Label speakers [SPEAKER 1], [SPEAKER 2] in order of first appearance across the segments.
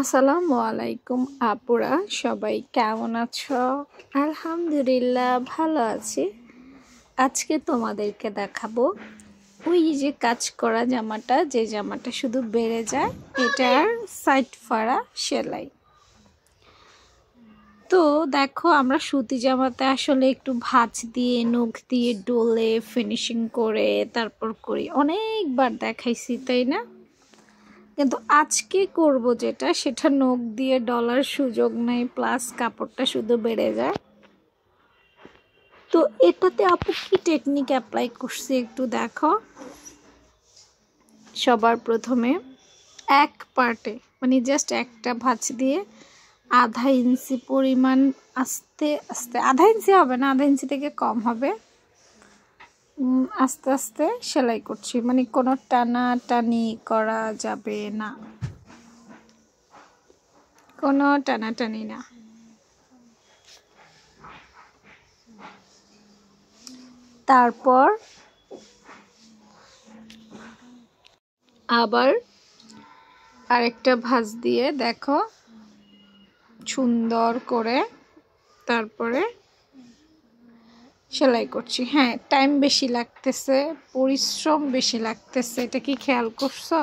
[SPEAKER 1] আসসালামু আলাইকুম আপুরা, সবাই কেমন আছো? আলহামদুলিল্লাহ ভালো আছি। আজকে তোমাদেরকে দেখাবো ওই যে কাজ করা জামাটা, যে জামাটা শুধু বেড়ে যায়, এটার সাইড ফাড়া সেলাই। তো দেখো, আমরা সুতি জামাতে আসলে একটু ভাঁজ দিয়ে নখ দিয়ে ডলে ফিনিশিং করে তারপর করি, অনেকবার দেখাইছি তাই না? কিন্তু আজকে করব যেটা, সেটা নখ দিয়ে ডলার সুযোগ নেই, প্লাস কাপড়টা শুধু বেড়ে যায়। তো এটাতে আপু কি টেকনিক অ্যাপ্লাই করছি একটু দেখো। সবার প্রথমে এক পার্টে মানে জাস্ট একটা ভাঁজ দিয়ে আধা ইঞ্চি পরিমাণ আস্তে আস্তে, আধা ইঞ্চি হবে না, আধা ইঞ্চি থেকে কম হবে, আস্তে আস্তে সেলাই করছি, মানে কোনো টানাটানি করা যাবে না, কোনো টানাটানি না। তারপর আবার আরেকটা ভাঁজ দিয়ে দেখো সুন্দর করে তারপরে সেলাই করছি। হ্যাঁ, টাইম বেশি লাগতেছে, পরিশ্রম বেশি লাগতেছে, এটা কি খেয়াল করছো?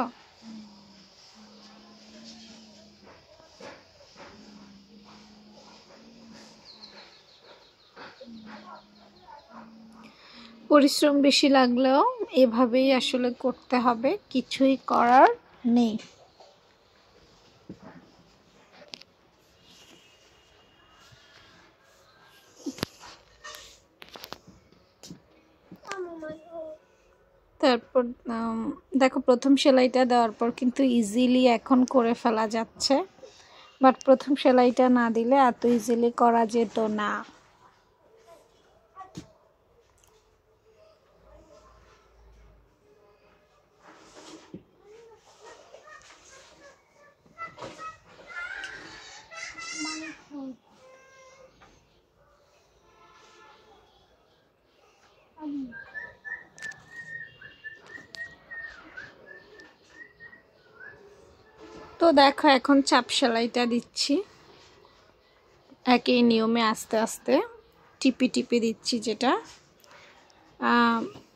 [SPEAKER 1] পরিশ্রম বেশি লাগলেও এভাবেই আসলে করতে হবে, কিছুই করার নেই। তারপর দেখো, প্রথম সেলাইটা দেওয়ার পর কিন্তু ইজিলি এখন করে ফেলা যাচ্ছে, বাট প্রথম সেলাইটা না দিলে এত ইজিলি করা যেত না। তো দেখো, এখন চাপ সেলাইটা দিচ্ছি একই নিয়মে, আস্তে আস্তে টিপে টিপে দিচ্ছি। যেটা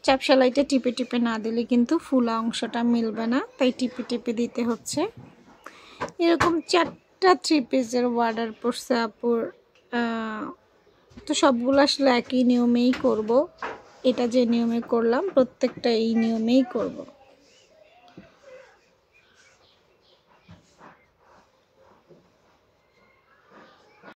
[SPEAKER 1] চাপ সেলাইটা টিপে টিপে না দিলে কিন্তু ফুলা অংশটা মিলবে না, তাই টিপে টিপে দিতে হচ্ছে। এরকম 4টা 3 পিসের অর্ডার পড়ছে আপুর। তো সবগুলো আসলে একই নিয়মেই করব, এটা যে নিয়মে করলাম প্রত্যেকটা এই নিয়মেই করব।